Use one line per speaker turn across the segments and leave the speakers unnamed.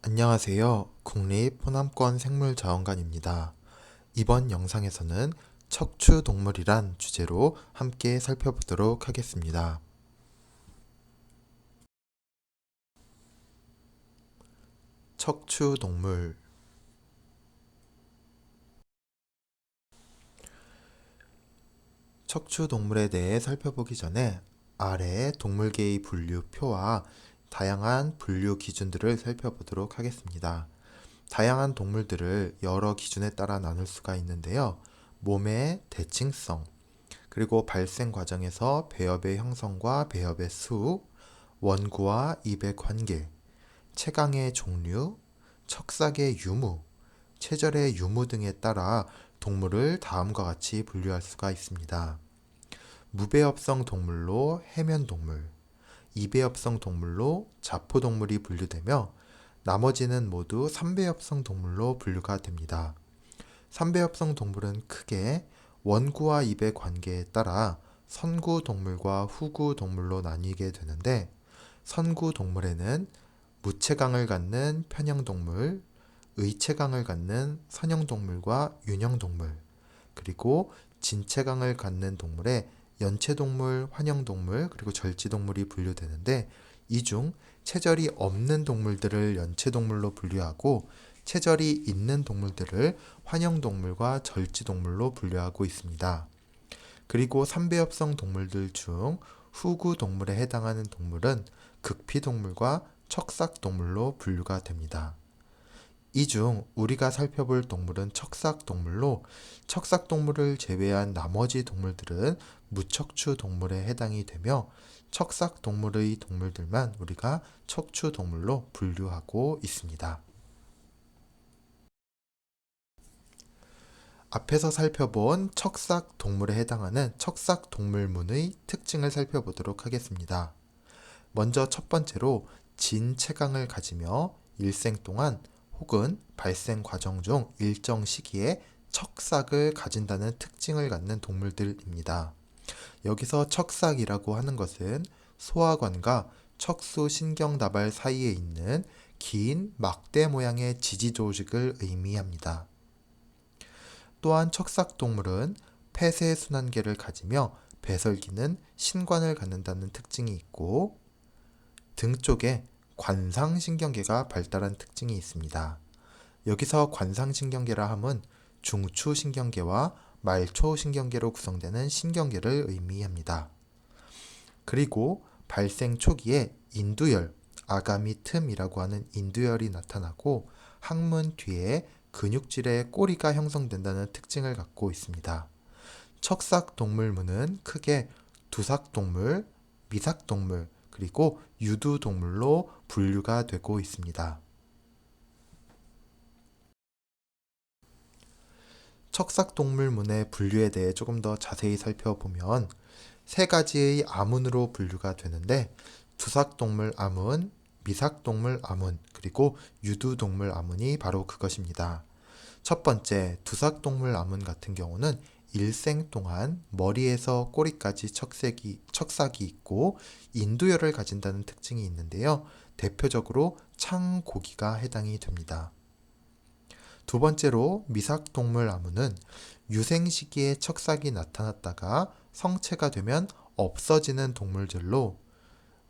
안녕하세요. 국립호남권 생물자원관입니다. 이번 영상에서는 척추동물이란 주제로 함께 살펴보도록 하겠습니다. 척추동물. 척추동물에 대해 살펴보기 전에 아래 동물계의 분류표와 다양한 분류 기준들을 살펴보도록 하겠습니다. 다양한 동물들을 여러 기준에 따라 나눌 수가 있는데요. 몸의 대칭성, 그리고 발생 과정에서 배엽의 형성과 배엽의 수, 원구와 입의 관계, 체강의 종류, 척삭의 유무, 체절의 유무 등에 따라 동물을 다음과 같이 분류할 수가 있습니다. 무배엽성 동물로 해면동물, 이배엽성 동물로 자포동물이 분류되며 나머지는 모두 삼배엽성 동물로 분류가 됩니다. 삼배엽성 동물은 크게 원구와 입의 관계에 따라 선구 동물과 후구 동물로 나뉘게 되는데, 선구 동물에는 무체강을 갖는 편형동물, 의체강을 갖는 선형동물과 윤형동물, 그리고 진체강을 갖는 동물에 연체동물, 환형동물, 그리고 절지동물이 분류되는데, 이 중 체절이 없는 동물들을 연체동물로 분류하고 체절이 있는 동물들을 환형동물과 절지동물로 분류하고 있습니다. 그리고 삼배엽성 동물들 중 후구 동물에 해당하는 동물은 극피동물과 척삭동물로 분류가 됩니다. 이 중 우리가 살펴볼 동물은 척삭동물로, 척삭동물을 제외한 나머지 동물들은 무척추 동물에 해당이 되며 척삭동물의 동물들만 우리가 척추동물로 분류하고 있습니다. 앞에서 살펴본 척삭동물에 해당하는 척삭동물문의 특징을 살펴보도록 하겠습니다. 먼저 첫 번째로 진체강을 가지며 일생 동안 혹은 발생 과정 중 일정 시기에 척삭을 가진다는 특징을 갖는 동물들입니다. 여기서 척삭이라고 하는 것은 소화관과 척수신경다발 사이에 있는 긴 막대 모양의 지지 조직을 의미합니다. 또한 척삭동물은 폐쇄순환계를 가지며 배설기는 신관을 갖는다는 특징이 있고, 등 쪽에 관상신경계가 발달한 특징이 있습니다. 여기서 관상신경계라 함은 중추신경계와 말초신경계로 구성되는 신경계를 의미합니다. 그리고 발생 초기에 인두열, 아가미 틈이라고 하는 인두열이 나타나고 항문 뒤에 근육질의 꼬리가 형성된다는 특징을 갖고 있습니다. 척삭동물문은 크게 두삭동물, 미삭동물, 그리고 유두동물로 분류가 되고 있습니다. 척삭동물문의 분류에 대해 조금 더 자세히 살펴보면 세 가지의 아문으로 분류가 되는데, 두삭동물 아문, 미삭동물 아문, 그리고 유두동물 아문이 바로 그것입니다. 첫 번째, 두삭동물 아문 같은 경우는 일생 동안 머리에서 꼬리까지 척삭이 있고 인두열을 가진다는 특징이 있는데요. 대표적으로 창고기가 해당이 됩니다. 두 번째로 미삭동물 아문은 유생 시기에 척삭이 나타났다가 성체가 되면 없어지는 동물들로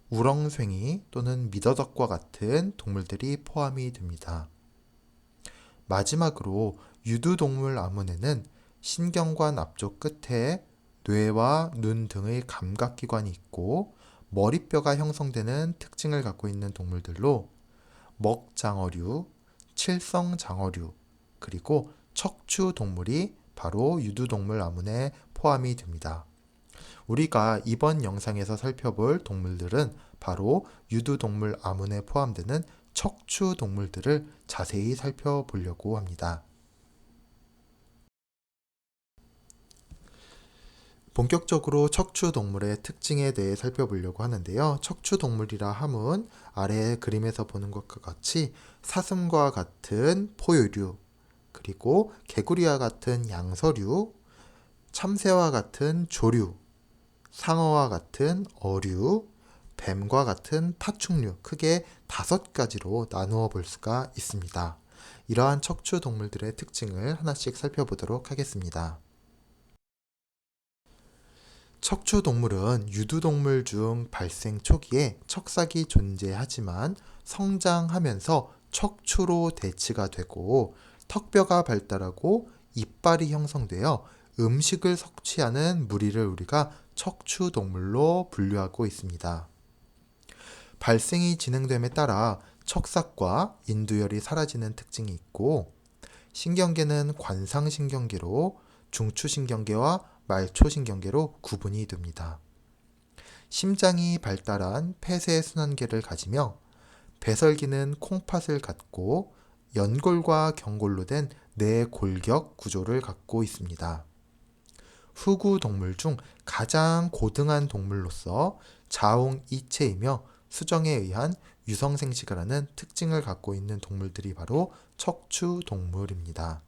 우렁쇠이 또는 미더덕과 같은 동물들이 포함이 됩니다. 마지막으로 유두동물 아문에는 신경관 앞쪽 끝에 뇌와 눈 등의 감각기관이 있고 머리뼈가 형성되는 특징을 갖고 있는 동물들로 먹장어류, 칠성장어류, 그리고 척추동물이 바로 유두동물 아문에 포함이 됩니다. 우리가 이번 영상에서 살펴볼 동물들은 바로 유두동물 아문에 포함되는 척추동물들을 자세히 살펴보려고 합니다. 본격적으로 척추동물의 특징에 대해 살펴보려고 하는데요. 척추동물이라 함은 아래 그림에서 보는 것과 같이 사슴과 같은 포유류, 그리고 개구리와 같은 양서류, 참새와 같은 조류, 상어와 같은 어류, 뱀과 같은 파충류 크게 5가지로 나누어 볼 수가 있습니다. 이러한 척추 동물들의 특징을 하나씩 살펴보도록 하겠습니다. 척추 동물은 유두동물 중 발생 초기에 척삭이 존재하지만 성장하면서 척추로 대치가 되고 턱뼈가 발달하고 이빨이 형성되어 음식을 섭취하는 무리를 우리가 척추 동물로 분류하고 있습니다. 발생이 진행됨에 따라 척삭과 인두열이 사라지는 특징이 있고 신경계는 관상신경계로 중추신경계와 말초신경계로 구분이 됩니다. 심장이 발달한 폐쇄순환계를 가지며 배설기는 콩팥을 갖고 연골과 경골로 된 뇌골격 구조를 갖고 있습니다. 후구 동물 중 가장 고등한 동물로서 자웅이체이며 수정에 의한 유성생식을 하는 특징을 갖고 있는 동물들이 바로 척추 동물입니다.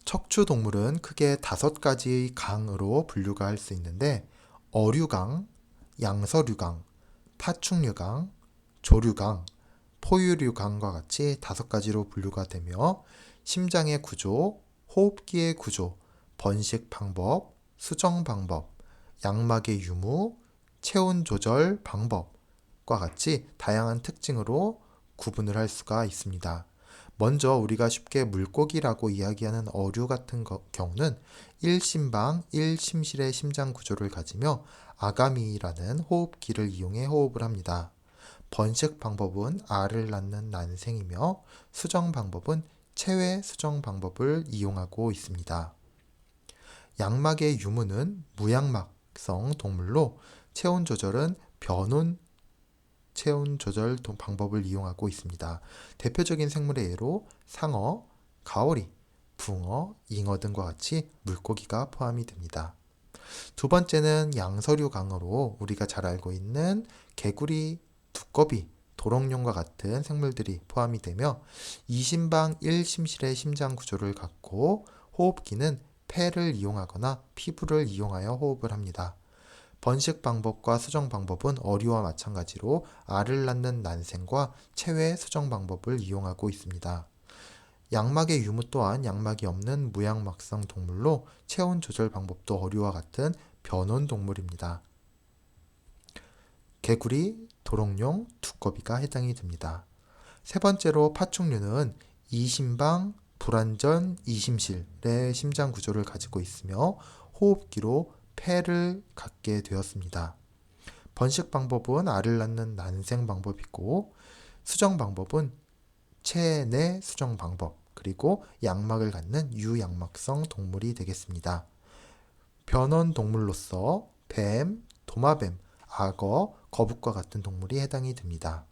척추 동물은 크게 5가지 강으로 분류가 할 수 있는데 어류강, 양서류강, 파충류강, 조류강, 포유류강과 같이 5가지로 분류가 되며 심장의 구조, 호흡기의 구조, 번식 방법, 수정 방법, 양막의 유무, 체온 조절 방법과 같이 다양한 특징으로 구분을 할 수가 있습니다. 먼저 우리가 쉽게 물고기라고 이야기하는 어류 같은 경우는 1심방 1심실의 심장 구조를 가지며 아가미라는 호흡기를 이용해 호흡을 합니다. 번식 방법은 알을 낳는 난생이며 수정 방법은 체외 수정 방법을 이용하고 있습니다. 양막의 유무는 무양막성 동물로 체온 조절은 변온 체온 조절 방법을 이용하고 있습니다. 대표적인 생물의 예로 상어, 가오리, 붕어, 잉어 등과 같이 물고기가 포함이 됩니다. 두 번째는 양서류강으로 우리가 잘 알고 있는 개구리, 두꺼비, 도롱뇽과 같은 생물들이 포함이 되며 2심방 1심실의 심장 구조를 갖고 호흡기는 폐를 이용하거나 피부를 이용하여 호흡을 합니다. 번식 방법과 수정 방법은 어류와 마찬가지로 알을 낳는 난생과 체외 수정 방법을 이용하고 있습니다. 양막의 유무 또한 양막이 없는 무양막성 동물로 체온 조절 방법도 어류와 같은 변온 동물입니다. 개구리, 도롱뇽, 두꺼비가 해당이 됩니다. 세 번째로 파충류는 이심방, 불완전, 이심실의 심장 구조를 가지고 있으며 호흡기로 폐를 갖게 되었습니다. 번식 방법은 알을 낳는 난생 방법이고 수정 방법은 체내 수정 방법 그리고 양막을 갖는 유양막성 동물이 되겠습니다. 변온 동물로서 뱀, 도마뱀, 악어, 거북과 같은 동물이 해당이 됩니다.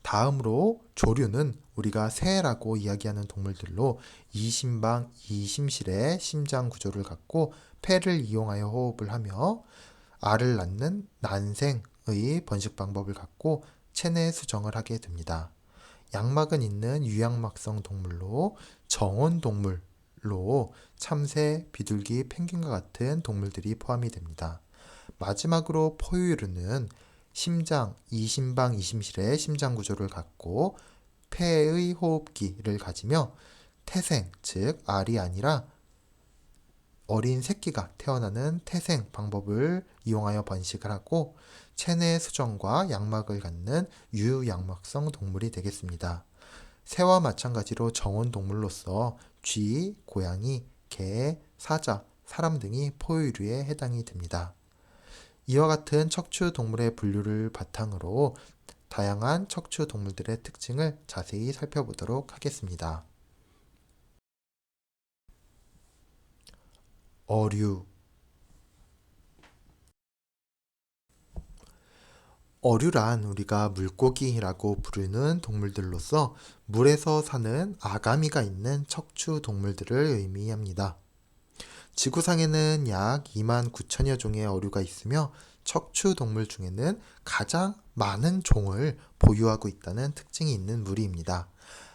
다음으로 조류는 우리가 새라고 이야기하는 동물들로 이심방, 이심실의 심장 구조를 갖고 폐를 이용하여 호흡을 하며 알을 낳는 난생의 번식 방법을 갖고 체내 수정을 하게 됩니다. 양막은 있는 유양막성 동물로 정온 동물로 참새, 비둘기, 펭귄과 같은 동물들이 포함이 됩니다. 마지막으로 포유류는 심장, 이심방, 이심실의 심장 구조를 갖고 폐의 호흡기를 가지며 태생, 즉 알이 아니라 어린 새끼가 태어나는 태생 방법을 이용하여 번식을 하고 체내 수정과 양막을 갖는 유양막성 동물이 되겠습니다. 새와 마찬가지로 정온 동물로서 쥐, 고양이, 개, 사자, 사람 등이 포유류에 해당이 됩니다. 이와 같은 척추 동물의 분류를 바탕으로 다양한 척추 동물들의 특징을 자세히 살펴보도록 하겠습니다. 어류. 어류란 우리가 물고기라고 부르는 동물들로서 물에서 사는 아가미가 있는 척추 동물들을 의미합니다. 지구상에는 약 29,000여 종의 어류가 있으며 척추 동물 중에는 가장 많은 종을 보유하고 있다는 특징이 있는 무리입니다.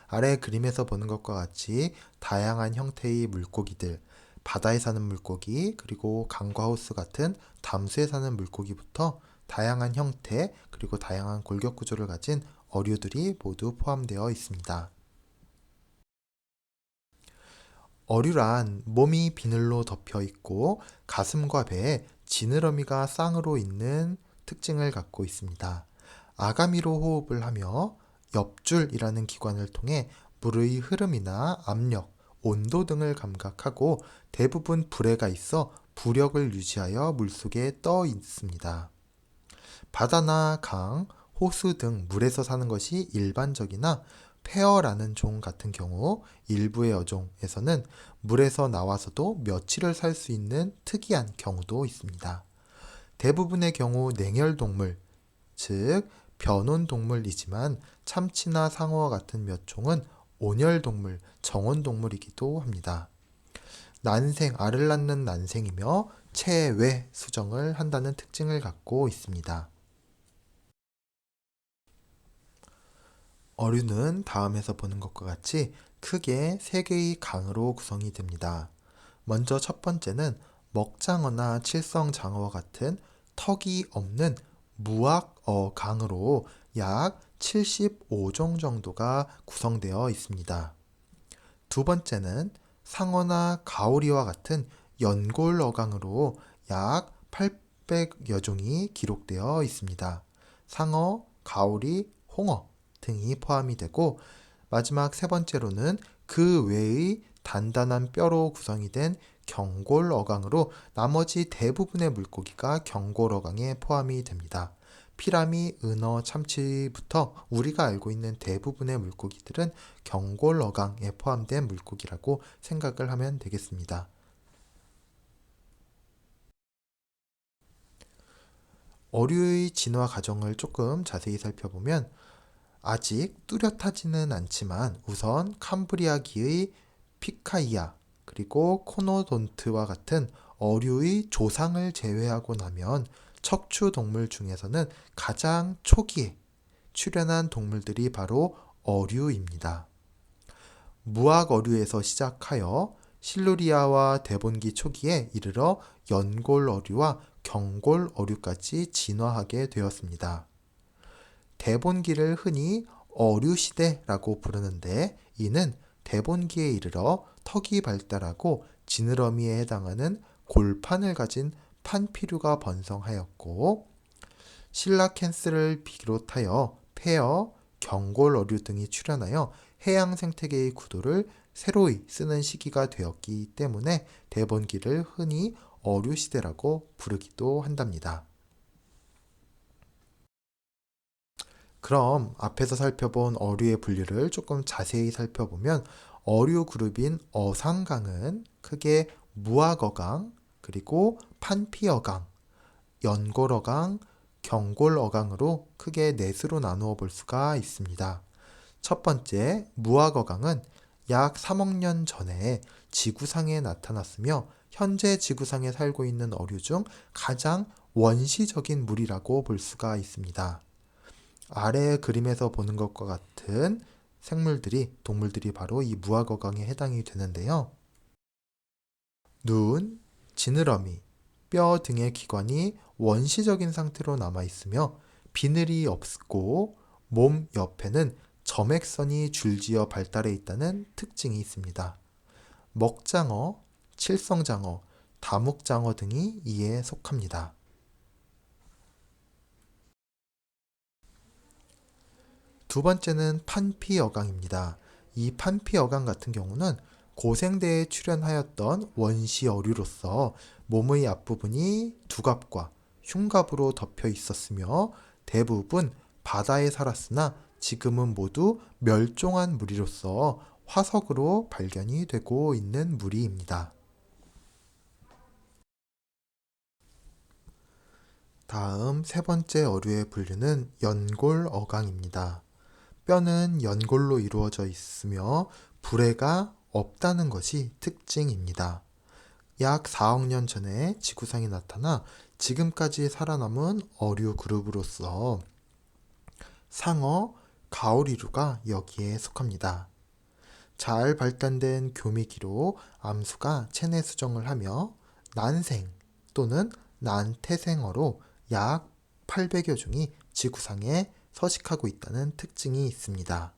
아래 그림에서 보는 것과 같이 다양한 형태의 물고기들, 바다에 사는 물고기, 그리고 강과 호수 같은 담수에 사는 물고기부터 다양한 형태, 그리고 다양한 골격 구조를 가진 어류들이 모두 포함되어 있습니다. 어류란 몸이 비늘로 덮여 있고 가슴과 배에 지느러미가 쌍으로 있는 특징을 갖고 있습니다. 아가미로 호흡을 하며 옆줄이라는 기관을 통해 물의 흐름이나 압력, 온도 등을 감각하고 대부분 불에가 있어 부력을 유지하여 물속에 떠 있습니다. 바다나 강, 호수 등 물에서 사는 것이 일반적이나 페어라는 종 같은 경우 일부의 어종에서는 물에서 나와서도 며칠을 살 수 있는 특이한 경우도 있습니다. 대부분의 경우 냉혈동물, 즉 변온동물이지만 참치나 상어와 같은 몇 종은 온혈동물, 정온동물이기도 합니다. 난생, 알을 낳는 난생이며 체외 수정을 한다는 특징을 갖고 있습니다. 어류는 다음에서 보는 것과 같이 크게 세 개의 강으로 구성이 됩니다. 먼저 첫 번째는 먹장어나 칠성장어와 같은 턱이 없는 무악어강으로 약 75종 정도가 구성되어 있습니다. 두 번째는 상어나 가오리와 같은 연골어강으로 약 800여 종이 기록되어 있습니다. 상어, 가오리, 홍어 등이 포함이 되고 마지막 세 번째로는 그 외의 단단한 뼈로 구성이 된 경골어강으로 나머지 대부분의 물고기가 경골어강에 포함이 됩니다. 피라미, 은어, 참치부터 우리가 알고 있는 대부분의 물고기들은 경골어강에 포함된 물고기라고 생각을 하면 되겠습니다. 어류의 진화 과정을 조금 자세히 살펴보면 아직 뚜렷하지는 않지만 우선 캄브리아기의 피카이아 그리고 코노돈트와 같은 어류의 조상을 제외하고 나면 척추 동물 중에서는 가장 초기에 출현한 동물들이 바로 어류입니다. 무악어류에서 시작하여 실루리아와 대본기 초기에 이르러 연골어류와 경골어류까지 진화하게 되었습니다. 대본기를 흔히 어류시대라고 부르는데 이는 대본기에 이르러 턱이 발달하고 지느러미에 해당하는 골판을 가진 판피류가 번성하였고 실라켄스를 비롯하여 페어, 경골어류 등이 출현하여 해양 생태계의 구도를 새로이 쓰는 시기가 되었기 때문에 대본기를 흔히 어류시대라고 부르기도 한답니다. 그럼 앞에서 살펴본 어류의 분류를 조금 자세히 살펴보면 어류 그룹인 어상강은 크게 무악어강, 그리고 판피어강, 연골어강, 경골어강으로 크게 넷으로 나누어 볼 수가 있습니다. 첫 번째 무악어강은 약 3억 년 전에 지구상에 나타났으며 현재 지구상에 살고 있는 어류 중 가장 원시적인 물이라고 볼 수가 있습니다. 아래 그림에서 보는 것과 같은 동물들이 바로 이 무악어강에 해당이 되는데요. 눈, 지느러미, 뼈 등의 기관이 원시적인 상태로 남아있으며 비늘이 없고 몸 옆에는 점액선이 줄지어 발달해 있다는 특징이 있습니다. 먹장어, 칠성장어, 다묵장어 등이 이에 속합니다. 두 번째는 판피어강입니다. 이 판피어강 같은 경우는 고생대에 출현하였던 원시 어류로서 몸의 앞부분이 두갑과 흉갑으로 덮여 있었으며 대부분 바다에 살았으나 지금은 모두 멸종한 무리로서 화석으로 발견이 되고 있는 무리입니다. 다음 세 번째 어류의 분류는 연골어강입니다. 뼈는 연골로 이루어져 있으며 불에가 없다는 것이 특징입니다. 약 4억 년 전에 지구상에 나타나 지금까지 살아남은 어류 그룹으로서 상어, 가오리류가 여기에 속합니다. 잘 발달된 교미기로 암수가 체내 수정을 하며 난생 또는 난태생어로 약 800여 종이 지구상에 서식하고 있다는 특징이 있습니다.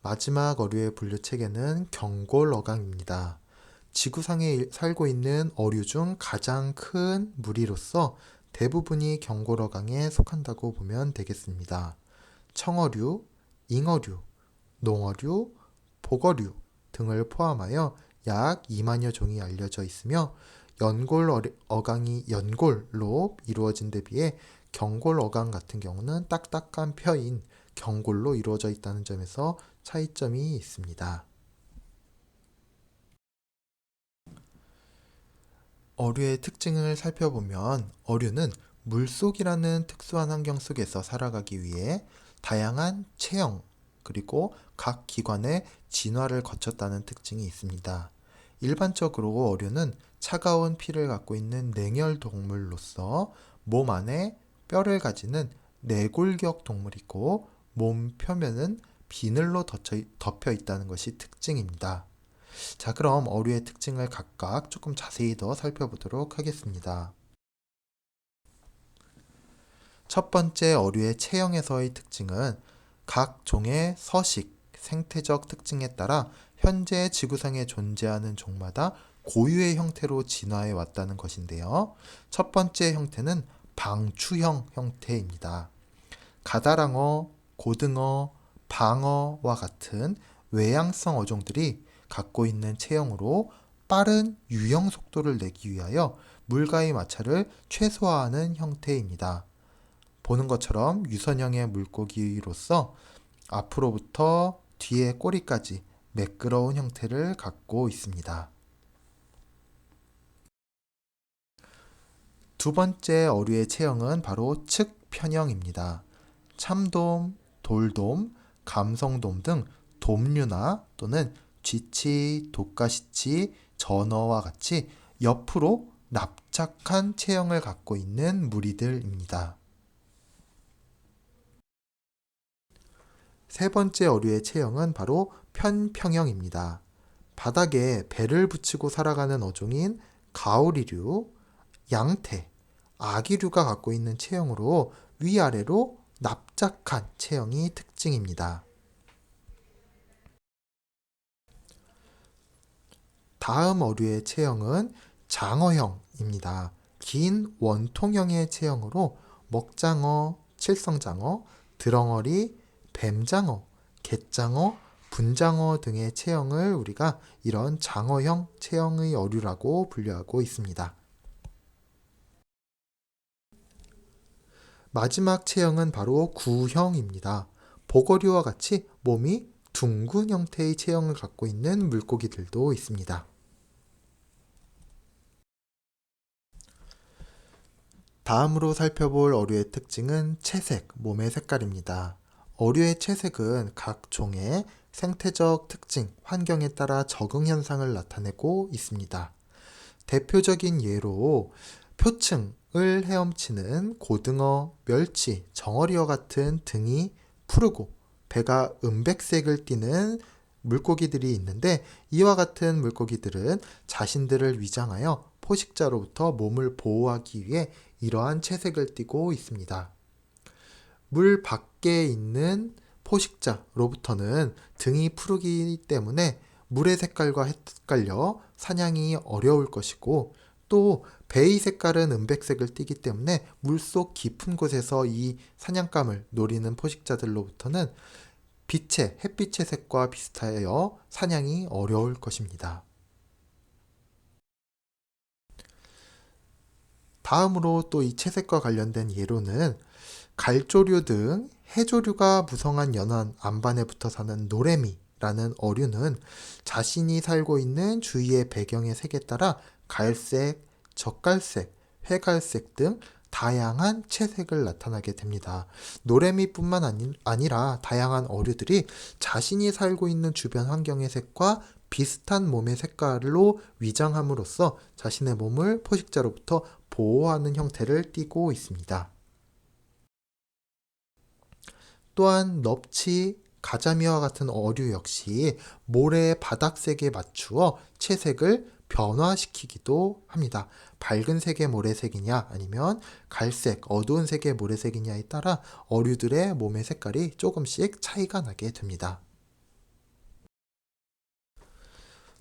마지막 어류의 분류 체계는 경골어강입니다. 지구상에 살고 있는 어류 중 가장 큰 무리로서 대부분이 경골어강에 속한다고 보면 되겠습니다. 청어류, 잉어류, 농어류, 복어류 등을 포함하여 약 2만여 종이 알려져 있으며 연골어강이 연골로 이루어진 데 비해 경골어강 같은 경우는 딱딱한 펴인 경골로 이루어져 있다는 점에서 차이점이 있습니다. 어류의 특징을 살펴보면 어류는 물속이라는 특수한 환경 속에서 살아가기 위해 다양한 체형 그리고 각 기관의 진화를 거쳤다는 특징이 있습니다. 일반적으로 어류는 차가운 피를 갖고 있는 냉혈 동물로서 몸 안에 뼈를 가지는 내골격 동물이고 몸 표면은 비늘로 덮여 있다는 것이 특징입니다. 자, 그럼 어류의 특징을 각각 조금 자세히 더 살펴보도록 하겠습니다. 첫 번째 어류의 체형에서의 특징은 각 종의 서식, 생태적 특징에 따라 현재 지구상에 존재하는 종마다 고유의 형태로 진화해 왔다는 것인데요. 첫 번째 형태는 방추형 형태입니다. 가다랑어, 고등어, 방어와 같은 외양성 어종들이 갖고 있는 체형으로 빠른 유형 속도를 내기 위하여 물과의 마찰을 최소화하는 형태입니다. 보는 것처럼 유선형의 물고기로서 앞으로부터 뒤에 꼬리까지 매끄러운 형태를 갖고 있습니다. 두 번째 어류의 체형은 바로 측편형입니다. 참돔, 돌돔, 감성돔 등 돔류나 또는 쥐치, 독가시치, 전어와 같이 옆으로 납작한 체형을 갖고 있는 무리들입니다. 세 번째 어류의 체형은 바로 편평형입니다. 바닥에 배를 붙이고 살아가는 어종인 가오리류, 양태, 아기류가 갖고 있는 체형으로 위아래로 납작한 체형이 특징입니다. 다음 어류의 체형은 장어형입니다. 긴 원통형의 체형으로 먹장어, 칠성장어, 드렁어리, 뱀장어, 갯장어, 분장어 등의 체형을 우리가 이런 장어형 체형의 어류라고 분류하고 있습니다. 마지막 체형은 바로 구형입니다. 보거류와 같이 몸이 둥근 형태의 체형을 갖고 있는 물고기들도 있습니다. 다음으로 살펴볼 어류의 특징은 채색, 몸의 색깔입니다. 어류의 채색은 각 종의 생태적 특징, 환경에 따라 적응 현상을 나타내고 있습니다. 대표적인 예로 표층을 헤엄치는 고등어, 멸치, 정어리와 같은 등이 푸르고 배가 은백색을 띠는 물고기들이 있는데 이와 같은 물고기들은 자신들을 위장하여 포식자로부터 몸을 보호하기 위해 이러한 채색을 띠고 있습니다. 물 밖에 있는 포식자로부터는 등이 푸르기 때문에 물의 색깔과 헷갈려 사냥이 어려울 것이고 또 배의 색깔은 은백색을 띠기 때문에 물속 깊은 곳에서 이 사냥감을 노리는 포식자들로부터는 햇빛의 색과 비슷하여 사냥이 어려울 것입니다. 다음으로 또 이 채색과 관련된 예로는 갈조류 등 해조류가 무성한 연안 안반에 붙어 사는 노래미라는 어류는 자신이 살고 있는 주위의 배경의 색에 따라 갈색, 젓갈색, 회갈색 등 다양한 채색을 나타나게 됩니다. 노래미뿐만 아니라 다양한 어류들이 자신이 살고 있는 주변 환경의 색과 비슷한 몸의 색깔로 위장함으로써 자신의 몸을 포식자로부터 보호하는 형태를 띠고 있습니다. 또한 넙치, 가자미와 같은 어류 역시 모래의 바닥색에 맞추어 채색을 변화시키기도 합니다. 밝은 색의 모래색이냐 아니면 갈색, 어두운 색의 모래색이냐에 따라 어류들의 몸의 색깔이 조금씩 차이가 나게 됩니다.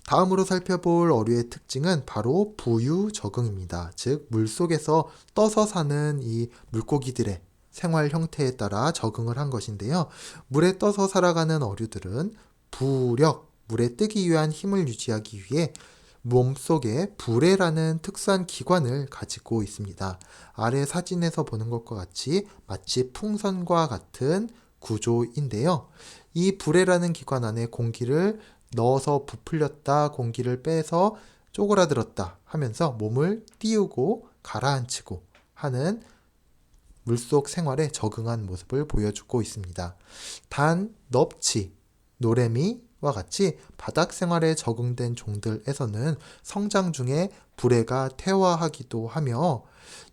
다음으로 살펴볼 어류의 특징은 바로 부유 적응입니다. 즉, 물속에서 떠서 사는 이 물고기들의 생활 형태에 따라 적응을 한 것인데요. 물에 떠서 살아가는 어류들은 부력, 물에 뜨기 위한 힘을 유지하기 위해 몸속에 부래라는 특수한 기관을 가지고 있습니다. 아래 사진에서 보는 것과 같이 마치 풍선과 같은 구조인데요. 이 부래라는 기관 안에 공기를 넣어서 부풀렸다, 공기를 빼서 쪼그라들었다 하면서 몸을 띄우고 가라앉히고 하는 물속 생활에 적응한 모습을 보여주고 있습니다. 단, 넙치, 노래미와 같이 바닥 생활에 적응된 종들에서는 성장 중에 불해가 퇴화하기도 하며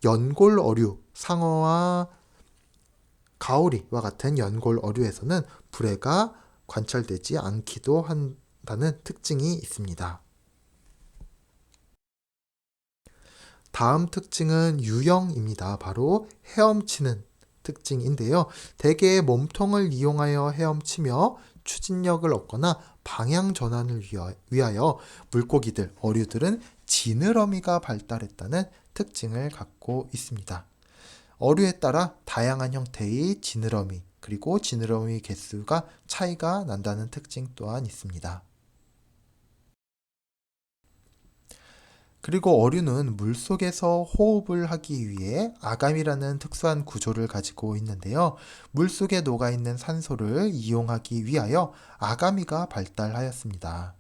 연골 어류, 상어와 가오리와 같은 연골 어류에서는 불해가 관찰되지 않기도 한다는 특징이 있습니다. 다음 특징은 유형입니다. 바로 헤엄치는 특징인데요. 대개 몸통을 이용하여 헤엄치며 추진력을 얻거나 방향 전환을 위하여 물고기들, 어류들은 지느러미가 발달했다는 특징을 갖고 있습니다. 어류에 따라 다양한 형태의 지느러미, 그리고 지느러미 개수가 차이가 난다는 특징 또한 있습니다. 그리고 어류는 물속에서 호흡을 하기 위해 아감이라는 특수한 구조를 가지고 있는데요. 물속에 녹아있는 산소를 이용하기 위하여 아가미가 발달하였습니다.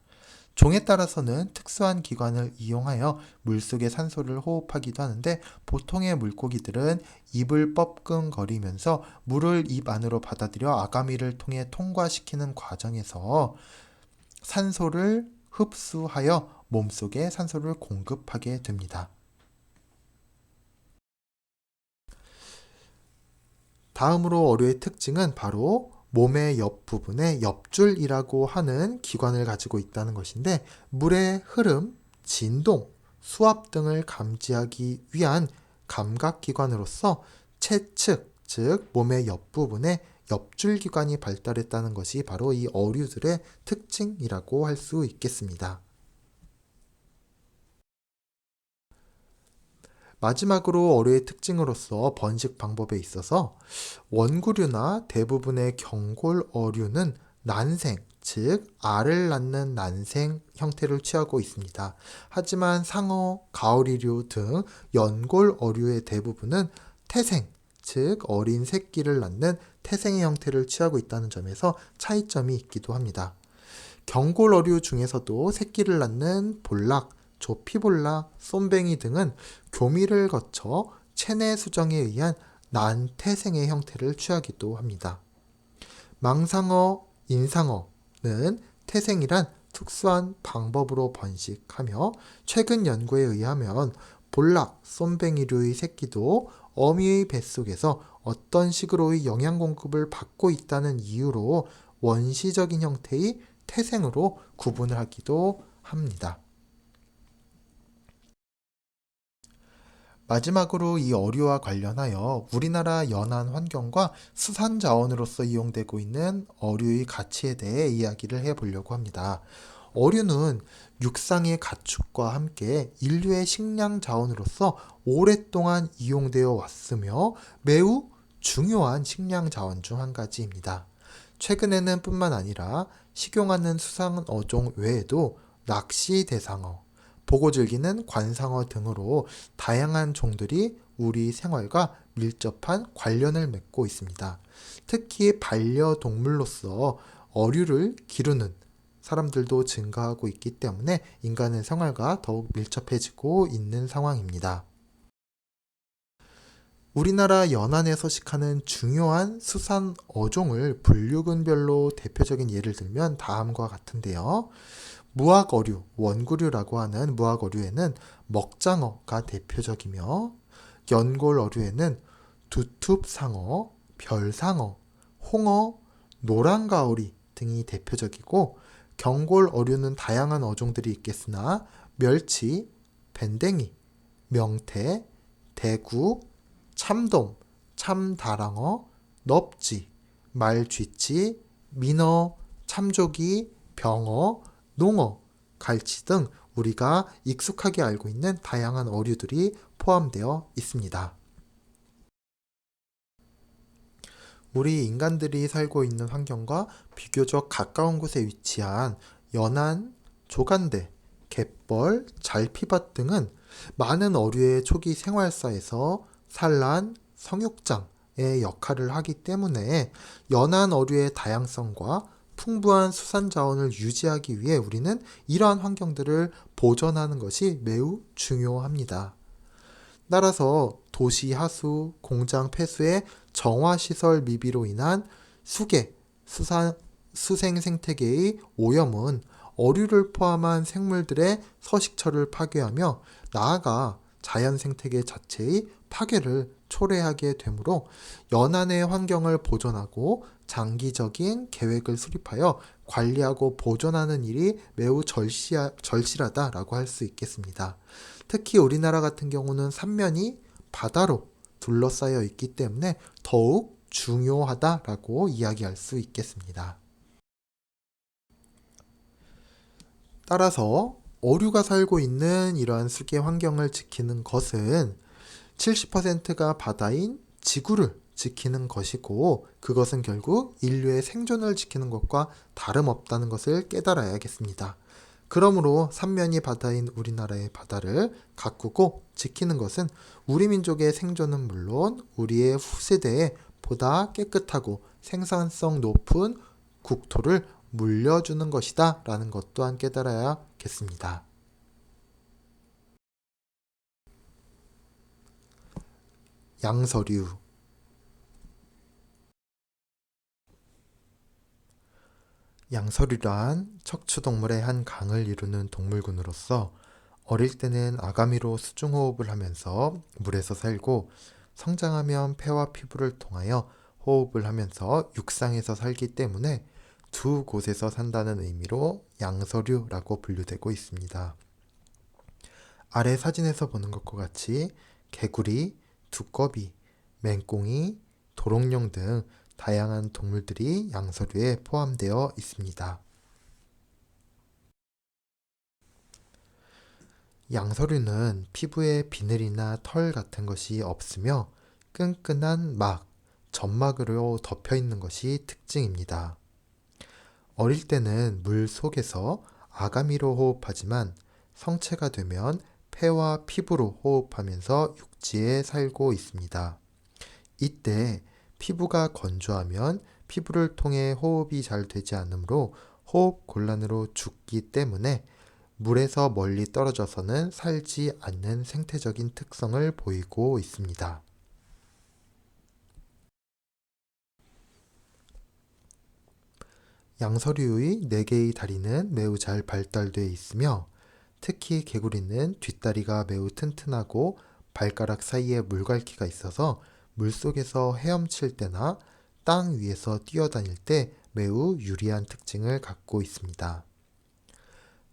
종에 따라서는 특수한 기관을 이용하여 물속의 산소를 호흡하기도 하는데 보통의 물고기들은 입을 뻐끔거리면서 물을 입 안으로 받아들여 아가미를 통해 통과시키는 과정에서 산소를 흡수하여 몸속에 산소를 공급하게 됩니다. 다음으로 어류의 특징은 바로 몸의 옆부분에 옆줄이라고 하는 기관을 가지고 있다는 것인데 물의 흐름, 진동, 수압 등을 감지하기 위한 감각기관으로서 채측, 즉 몸의 옆부분에 옆줄기관이 발달했다는 것이 바로 이 어류들의 특징이라고 할 수 있겠습니다. 마지막으로 어류의 특징으로서 번식 방법에 있어서 원구류나 대부분의 경골 어류는 난생, 즉 알을 낳는 난생 형태를 취하고 있습니다. 하지만 상어, 가오리류 등 연골 어류의 대부분은 태생, 즉 어린 새끼를 낳는 태생의 형태를 취하고 있다는 점에서 차이점이 있기도 합니다. 경골 어류 중에서도 새끼를 낳는 볼락, 조피볼락, 쏨뱅이 등은 교미를 거쳐 체내 수정에 의한 난태생의 형태를 취하기도 합니다. 망상어, 인상어는 태생이란 특수한 방법으로 번식하며 최근 연구에 의하면 볼락, 쏨뱅이류의 새끼도 어미의 뱃속에서 어떤 식으로의 영양 공급을 받고 있다는 이유로 원시적인 형태의 태생으로 구분을 하기도 합니다. 마지막으로 이 어류와 관련하여 우리나라 연안 환경과 수산 자원으로서 이용되고 있는 어류의 가치에 대해 이야기를 해보려고 합니다. 어류는 육상의 가축과 함께 인류의 식량 자원으로서 오랫동안 이용되어 왔으며 매우 중요한 식량 자원 중 한 가지입니다. 최근에는 뿐만 아니라 식용하는 수산 어종 외에도 낚시 대상어, 보고 즐기는 관상어 등으로 다양한 종들이 우리 생활과 밀접한 관련을 맺고 있습니다. 특히 반려동물로서 어류를 기르는 사람들도 증가하고 있기 때문에 인간의 생활과 더욱 밀접해지고 있는 상황입니다. 우리나라 연안에 서식하는 중요한 수산 어종을 분류군별로 대표적인 예를 들면 다음과 같은데요. 무학어류, 원구류라고 하는 무학어류에는 먹장어가 대표적이며 연골어류에는 두툽상어, 별상어, 홍어, 노랑가오리 등이 대표적이고 경골 어류는 다양한 어종들이 있겠으나 멸치, 밴댕이, 명태, 대구, 참돔, 참다랑어, 넙지, 말쥐치, 민어, 참조기, 병어, 농어, 갈치 등 우리가 익숙하게 알고 있는 다양한 어류들이 포함되어 있습니다. 우리 인간들이 살고 있는 환경과 비교적 가까운 곳에 위치한 연안, 조간대, 갯벌, 잘피밭 등은 많은 어류의 초기 생활사에서 산란, 성육장의 역할을 하기 때문에 연안 어류의 다양성과 풍부한 수산 자원을 유지하기 위해 우리는 이러한 환경들을 보존하는 것이 매우 중요합니다. 따라서 도시 하수, 공장 폐수의 정화시설 미비로 인한 수계, 수생 생태계의 오염은 어류를 포함한 생물들의 서식처를 파괴하며 나아가 자연 생태계 자체의 파괴를 초래하게 되므로 연안의 환경을 보존하고 장기적인 계획을 수립하여 관리하고 보존하는 일이 매우 절실하다라고 할 수 있겠습니다. 특히 우리나라 같은 경우는 삼면이 바다로 둘러싸여 있기 때문에 더욱 중요하다라고 이야기할 수 있겠습니다. 따라서 어류가 살고 있는 이러한 수계 환경을 지키는 것은 70%가 바다인 지구를 지키는 것이고 그것은 결국 인류의 생존을 지키는 것과 다름없다는 것을 깨달아야겠습니다. 그러므로 삼면이 바다인 우리나라의 바다를 가꾸고 지키는 것은 우리 민족의 생존은 물론 우리의 후세대에 보다 깨끗하고 생산성 높은 국토를 물려주는 것이다 라는 것 또한 깨달아야겠습니다. 양서류. 양서류란 척추동물의 한 강을 이루는 동물군으로서 어릴 때는 아가미로 수중호흡을 하면서 물에서 살고 성장하면 폐와 피부를 통하여 호흡을 하면서 육상에서 살기 때문에 두 곳에서 산다는 의미로 양서류라고 분류되고 있습니다. 아래 사진에서 보는 것과 같이 개구리, 두꺼비, 맹꽁이, 도롱뇽 등 다양한 동물들이 양서류에 포함되어 있습니다. 양서류는 피부에 비늘이나 털 같은 것이 없으며 끈끈한 막, 점막으로 덮여 있는 것이 특징입니다. 어릴 때는 물 속에서 아가미로 호흡하지만 성체가 되면 폐와 피부로 호흡하면서 육지에 살고 있습니다. 이때 피부가 건조하면 피부를 통해 호흡이 잘 되지 않으므로 호흡 곤란으로 죽기 때문에 물에서 멀리 떨어져서는 살지 않는 생태적인 특성을 보이고 있습니다. 양서류의 4개의 다리는 매우 잘 발달되어 있으며 특히 개구리는 뒷다리가 매우 튼튼하고 발가락 사이에 물갈퀴가 있어서 물속에서 헤엄칠 때나 땅 위에서 뛰어다닐 때 매우 유리한 특징을 갖고 있습니다.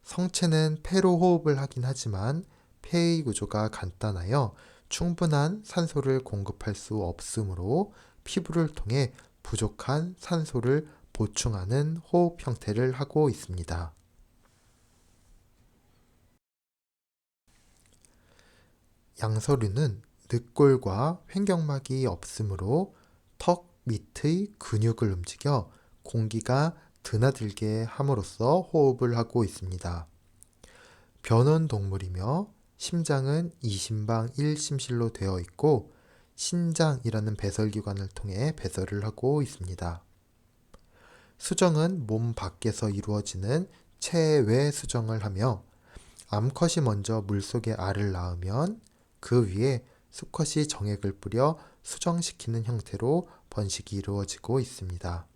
성체는 폐로 호흡을 하긴 하지만 폐의 구조가 간단하여 충분한 산소를 공급할 수 없으므로 피부를 통해 부족한 산소를 보충하는 호흡 형태를 하고 있습니다. 양서류는 늑골과 횡격막이 없으므로 턱 밑의 근육을 움직여 공기가 드나들게 함으로써 호흡을 하고 있습니다. 변온동물이며 심장은 이심방 1심실로 되어 있고 신장이라는 배설기관을 통해 배설을 하고 있습니다. 수정은 몸 밖에서 이루어지는 체외 수정을 하며 암컷이 먼저 물속에 알을 낳으면 그 위에 수컷이 정액을 뿌려 수정시키는 형태로 번식이 이루어지고 있습니다.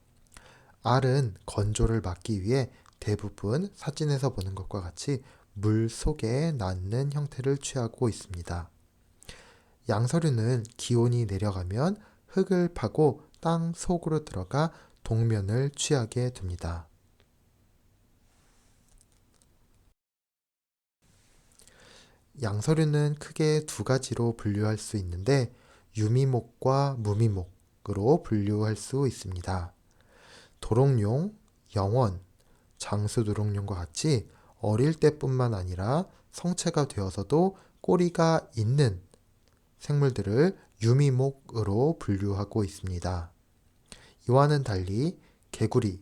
알은 건조를 막기 위해 대부분 사진에서 보는 것과 같이 물 속에 낳는 형태를 취하고 있습니다. 양서류는 기온이 내려가면 흙을 파고 땅 속으로 들어가 동면을 취하게 됩니다. 양서류는 크게 두 가지로 분류할 수 있는데 유미목과 무미목으로 분류할 수 있습니다. 도롱뇽, 영원, 장수도롱뇽과 같이 어릴 때뿐만 아니라 성체가 되어서도 꼬리가 있는 생물들을 유미목으로 분류하고 있습니다. 이와는 달리 개구리,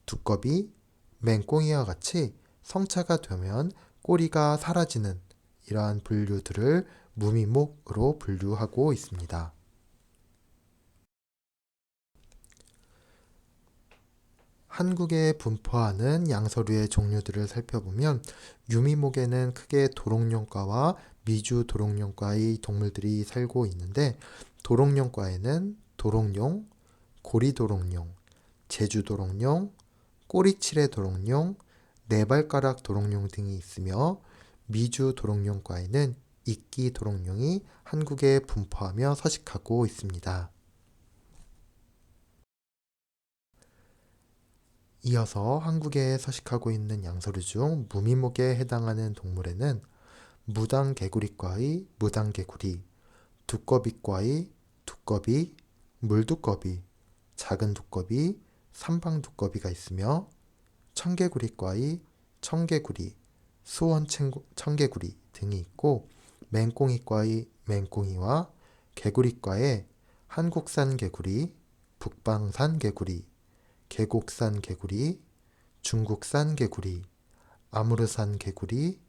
두꺼비, 맹꽁이와 같이 성체가 되면 꼬리가 사라지는 이러한 분류들을 무미목으로 분류하고 있습니다. 한국에 분포하는 양서류의 종류들을 살펴보면 유미목에는 크게 도롱뇽과와 미주도롱뇽과의 동물들이 살고 있는데 도롱뇽과에는 도롱뇽, 고리도롱뇽, 제주도롱뇽, 꼬리치레도롱뇽, 네발가락 도롱뇽 등이 있으며 미주도롱뇽과에는 이끼도롱뇽이 한국에 분포하며 서식하고 있습니다. 이어서 한국에 서식하고 있는 양서류 중 무미목에 해당하는 동물에는 무당개구리과의 무당개구리, 두꺼비과의 두꺼비, 물두꺼비, 작은 두꺼비, 삼방두꺼비가 있으며 청개구리과의 청개구리, 수원청개구리 등이 있고 맹꽁이과의 맹꽁이와 개구리과의 한국산 개구리, 북방산 개구리, 계곡산 개구리, 중국산 개구리, 아무르산 개구리,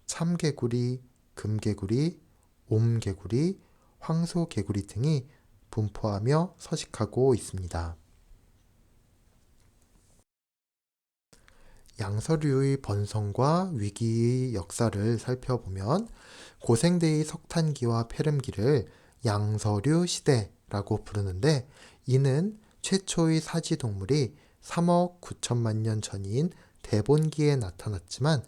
참개구리, 금개구리, 옴개구리, 황소개구리 등이 분포하며 서식하고 있습니다. 양서류의 번성과 위기의 역사를 살펴보면 고생대의 석탄기와 페름기를 양서류 시대라고 부르는데 이는 최초의 사지동물이 3억 9천만 년 전인 대본기에 나타났지만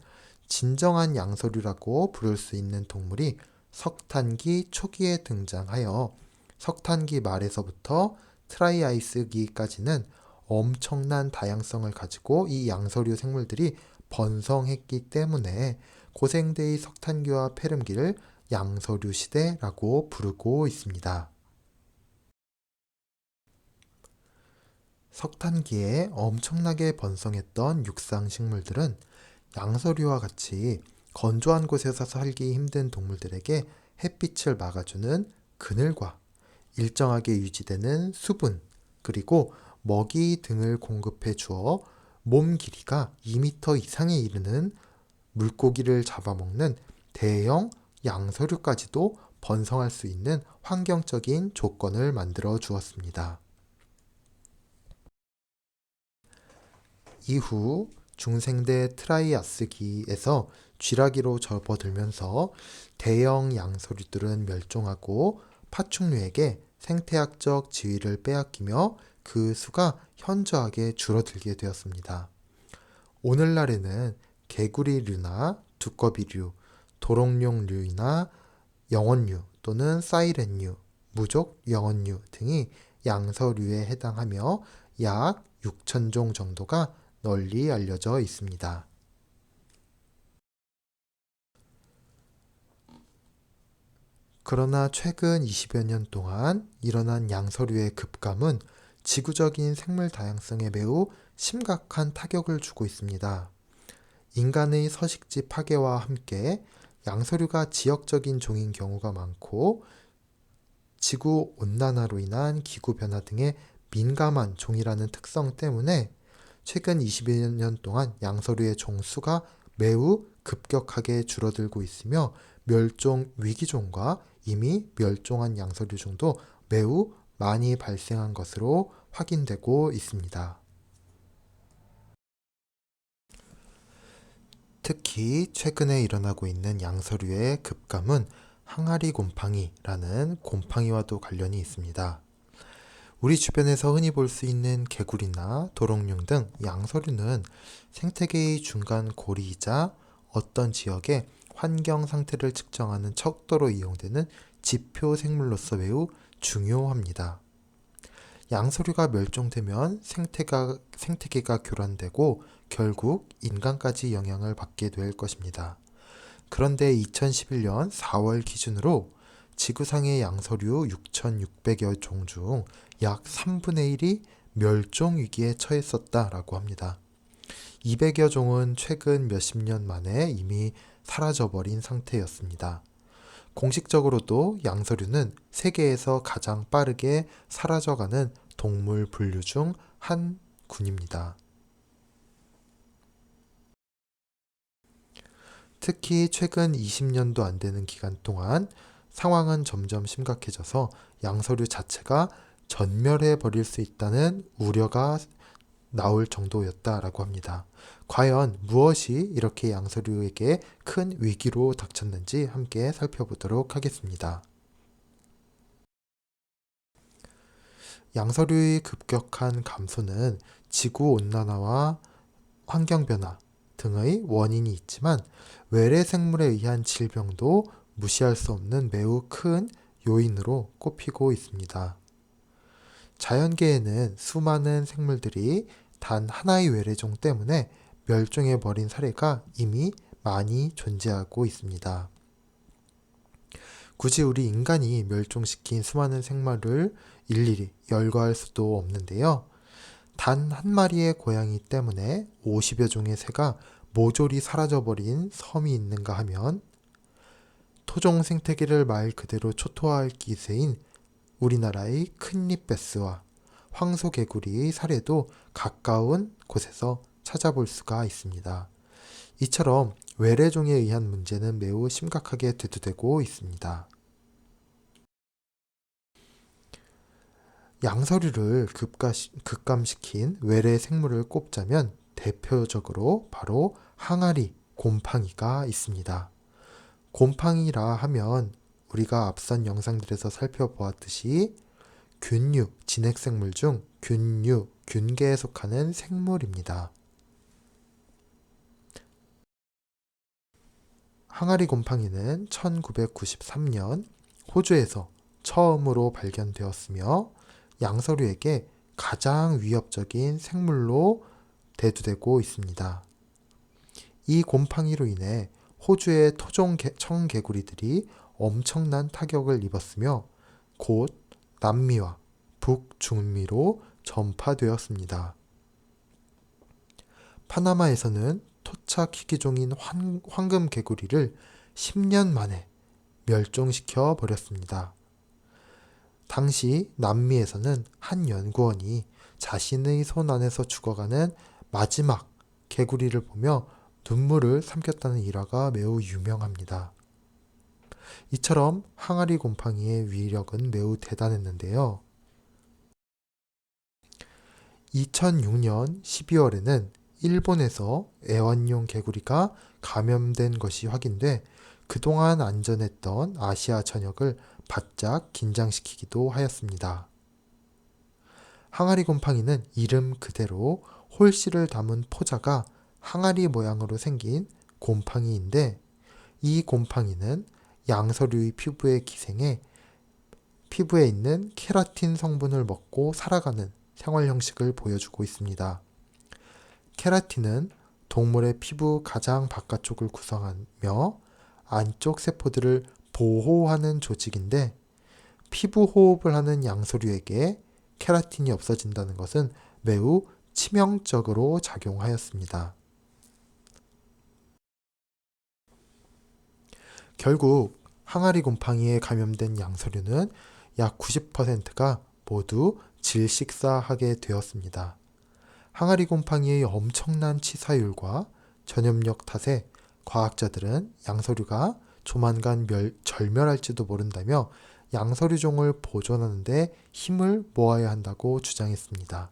진정한 양서류라고 부를 수 있는 동물이 석탄기 초기에 등장하여 석탄기 말에서부터 트라이아이스기까지는 엄청난 다양성을 가지고 이 양서류 생물들이 번성했기 때문에 고생대의 석탄기와 페름기를 양서류 시대라고 부르고 있습니다. 석탄기에 엄청나게 번성했던 육상 식물들은 양서류와 같이 건조한 곳에서 살기 힘든 동물들에게 햇빛을 막아주는 그늘과 일정하게 유지되는 수분, 그리고 먹이 등을 공급해 주어 몸 길이가 2m 이상에 이르는 물고기를 잡아먹는 대형 양서류까지도 번성할 수 있는 환경적인 조건을 만들어 주었습니다. 이후 중생대 트라이아스기에서 쥐라기로 접어들면서 대형 양서류들은 멸종하고 파충류에게 생태학적 지위를 빼앗기며 그 수가 현저하게 줄어들게 되었습니다. 오늘날에는 개구리류나 두꺼비류, 도롱뇽류나 영원류 또는 사이렌류, 무족 영원류 등이 양서류에 해당하며 약 6,000종 정도가 널리 알려져 있습니다. 그러나 최근 20여 년 동안 일어난 양서류의 급감은 지구적인 생물 다양성에 매우 심각한 타격을 주고 있습니다. 인간의 서식지 파괴와 함께 양서류가 지역적인 종인 경우가 많고 지구 온난화로 인한 기후 변화 등에 민감한 종이라는 특성 때문에 최근 20여 년 동안 양서류의 종수가 매우 급격하게 줄어들고 있으며 멸종 위기종과 이미 멸종한 양서류 중도 매우 많이 발생한 것으로 확인되고 있습니다. 특히 최근에 일어나고 있는 양서류의 급감은 항아리 곰팡이라는 곰팡이와도 관련이 있습니다. 우리 주변에서 흔히 볼 수 있는 개구리나 도롱뇽 등 양서류는 생태계의 중간 고리이자 어떤 지역의 환경 상태를 측정하는 척도로 이용되는 지표 생물로서 매우 중요합니다. 양서류가 멸종되면 생태계가 교란되고 결국 인간까지 영향을 받게 될 것입니다. 그런데 2011년 4월 기준으로 지구상의 양서류 6,600여 종 중 약 3분의 1이 멸종 위기에 처했었다라고 합니다. 200여 종은 최근 몇십 년 만에 이미 사라져버린 상태였습니다. 공식적으로도 양서류는 세계에서 가장 빠르게 사라져가는 동물 분류 중 한 군입니다. 특히 최근 20년도 안 되는 기간 동안 상황은 점점 심각해져서 양서류 자체가 전멸해 버릴 수 있다는 우려가 나올 정도였다라고 합니다. 과연 무엇이 이렇게 양서류에게 큰 위기로 닥쳤는지 함께 살펴보도록 하겠습니다. 양서류의 급격한 감소는 지구온난화와 환경변화 등의 원인이 있지만 외래 생물에 의한 질병도 무시할 수 없는 매우 큰 요인으로 꼽히고 있습니다. 자연계에는 수많은 생물들이 단 하나의 외래종 때문에 멸종해 버린 사례가 이미 많이 존재하고 있습니다. 굳이 우리 인간이 멸종시킨 수많은 생물을 일일이 열거할 수도 없는데요. 단 한 마리의 고양이 때문에 50여 종의 새가 모조리 사라져버린 섬이 있는가 하면 토종 생태계를 말 그대로 초토화할 기세인 우리나라의 큰잎베스와 황소개구리의 사례도 가까운 곳에서 찾아볼 수가 있습니다. 이처럼 외래종에 의한 문제는 매우 심각하게 대두되고 있습니다. 양서류를 급감시킨 외래 생물을 꼽자면 대표적으로 바로 항아리, 곰팡이가 있습니다. 곰팡이라 하면 우리가 앞선 영상들에서 살펴보았듯이 균류, 진핵생물 중 균류, 균계에 속하는 생물입니다. 항아리 곰팡이는 1993년 호주에서 처음으로 발견되었으며 양서류에게 가장 위협적인 생물로 대두되고 있습니다. 이 곰팡이로 인해 호주의 토종 청개구리들이 엄청난 타격을 입었으며 곧 남미와 북중미로 전파되었습니다. 파나마에서는 토착 희귀종인 황금개구리를 10년 만에 멸종시켜 버렸습니다. 당시 남미에서는 한 연구원이 자신의 손 안에서 죽어가는 마지막 개구리를 보며 눈물을 삼켰다는 일화가 매우 유명합니다. 이처럼 항아리 곰팡이의 위력은 매우 대단했는데요. 2006년 12월에는 일본에서 애완용 개구리가 감염된 것이 확인돼 그동안 안전했던 아시아 전역을 바짝 긴장시키기도 하였습니다. 항아리 곰팡이는 이름 그대로 홀씨를 담은 포자가 항아리 모양으로 생긴 곰팡이인데 이 곰팡이는 양서류의 피부에 기생해 피부에 있는 케라틴 성분을 먹고 살아가는 생활 형식을 보여주고 있습니다. 케라틴은 동물의 피부 가장 바깥쪽을 구성하며 안쪽 세포들을 보호하는 조직인데 피부 호흡을 하는 양서류에게 케라틴이 없어진다는 것은 매우 치명적으로 작용하였습니다. 결국 항아리 곰팡이에 감염된 양서류는 약 90%가 모두 질식사하게 되었습니다. 항아리 곰팡이의 엄청난 치사율과 전염력 탓에 과학자들은 양서류가 조만간 절멸할지도 모른다며 양서류종을 보존하는 데 힘을 모아야 한다고 주장했습니다.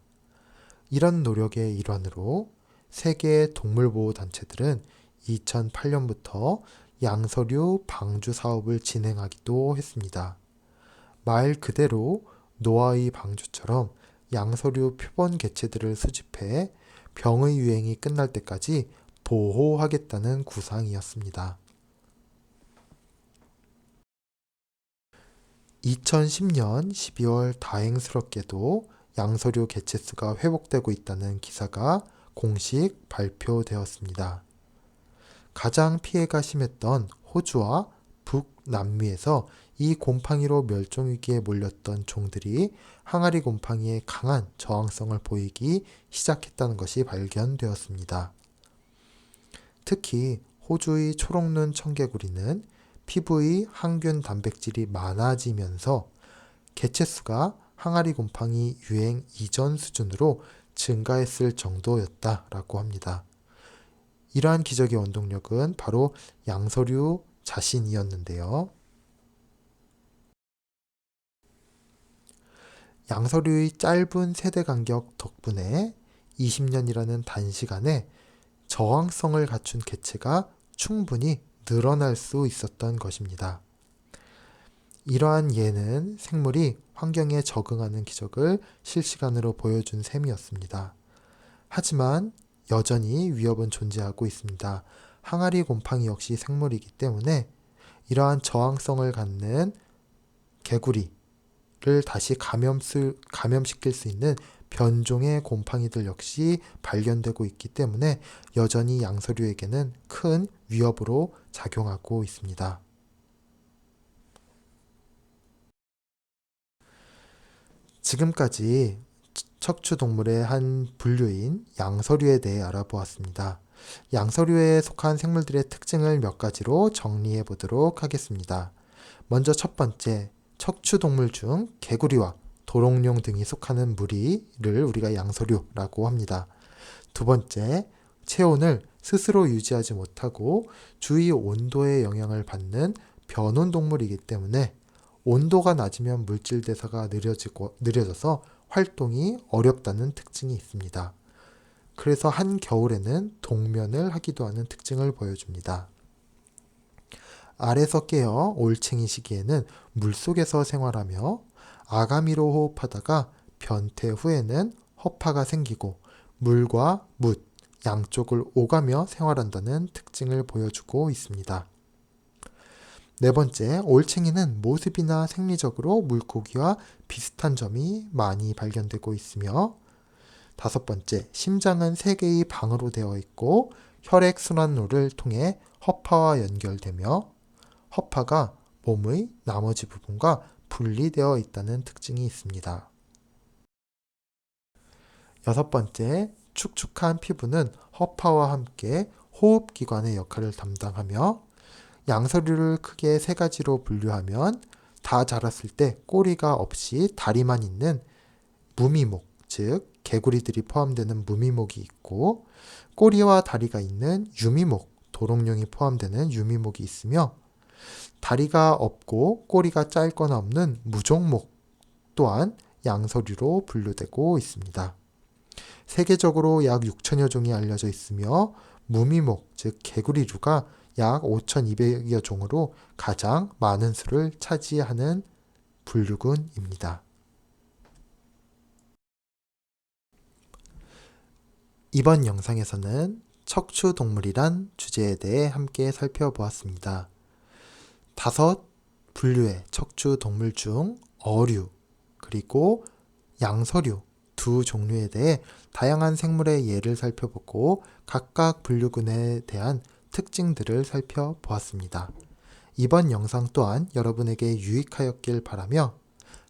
이런 노력의 일환으로 세계 동물보호단체들은 2008년부터 양서류 방주 사업을 진행하기도 했습니다. 말 그대로 노아의 방주처럼 양서류 표본 개체들을 수집해 병의 유행이 끝날 때까지 보호하겠다는 구상이었습니다. 2010년 12월 다행스럽게도 양서류 개체수가 회복되고 있다는 기사가 공식 발표되었습니다. 가장 피해가 심했던 호주와 북남미에서 이 곰팡이로 멸종위기에 몰렸던 종들이 항아리 곰팡이에 강한 저항성을 보이기 시작했다는 것이 발견되었습니다. 특히 호주의 초록눈 청개구리는 피부의 항균 단백질이 많아지면서 개체수가 항아리 곰팡이 유행 이전 수준으로 증가했을 정도였다라고 합니다. 이러한 기적의 원동력은 바로 양서류 자신이었는데요. 양서류의 짧은 세대 간격 덕분에 20년이라는 단시간에 저항성을 갖춘 개체가 충분히 늘어날 수 있었던 것입니다. 이러한 예는 생물이 환경에 적응하는 기적을 실시간으로 보여준 셈이었습니다. 하지만 여전히 위협은 존재하고 있습니다. 항아리 곰팡이 역시 생물이기 때문에 이러한 저항성을 갖는 개구리를 다시 감염시킬 수 있는 변종의 곰팡이들 역시 발견되고 있기 때문에 여전히 양서류에게는 큰 위협으로 작용하고 있습니다. 지금까지 척추동물의 한 분류인 양서류에 대해 알아보았습니다. 양서류에 속한 생물들의 특징을 몇 가지로 정리해 보도록 하겠습니다. 먼저 첫 번째, 척추동물 중 개구리와 도롱뇽 등이 속하는 무리를 우리가 양서류라고 합니다. 두 번째, 체온을 스스로 유지하지 못하고 주위 온도의 영향을 받는 변온동물이기 때문에 온도가 낮으면 물질 대사가 느려져서 활동이 어렵다는 특징이 있습니다. 그래서 한겨울에는 동면을 하기도 하는 특징을 보여줍니다. 알에서 깨어 올챙이 시기에는 물속에서 생활하며 아가미로 호흡하다가 변태 후에는 허파가 생기고 물과 묻 양쪽을 오가며 생활한다는 특징을 보여주고 있습니다. 네 번째, 올챙이는 모습이나 생리적으로 물고기와 비슷한 점이 많이 발견되고 있으며 다섯 번째, 심장은 3개의 방으로 되어 있고 혈액순환로를 통해 허파와 연결되며 허파가 몸의 나머지 부분과 분리되어 있다는 특징이 있습니다. 여섯 번째, 축축한 피부는 허파와 함께 호흡기관의 역할을 담당하며 양서류를 크게 3가지로 분류하면 다 자랐을 때 꼬리가 없이 다리만 있는 무미목, 즉 개구리들이 포함되는 무미목이 있고 꼬리와 다리가 있는 유미목, 도롱뇽이 포함되는 유미목이 있으며 다리가 없고 꼬리가 짧거나 없는 무종목 또한 양서류로 분류되고 있습니다. 세계적으로 약 6천여 종이 알려져 있으며 무미목, 즉 개구리류가 약 5,200여 종으로 가장 많은 수를 차지하는 분류군입니다. 이번 영상에서는 척추동물이란 주제에 대해 함께 살펴보았습니다. 5 분류의 척추동물 중 어류, 그리고 양서류 2 종류에 대해 다양한 생물의 예를 살펴보고 각각 분류군에 대한 특징들을 살펴보았습니다. 이번 영상 또한 여러분에게 유익하였길 바라며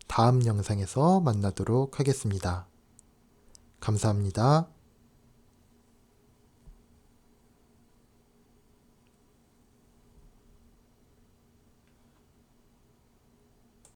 다음 영상에서 만나도록 하겠습니다. 감사합니다.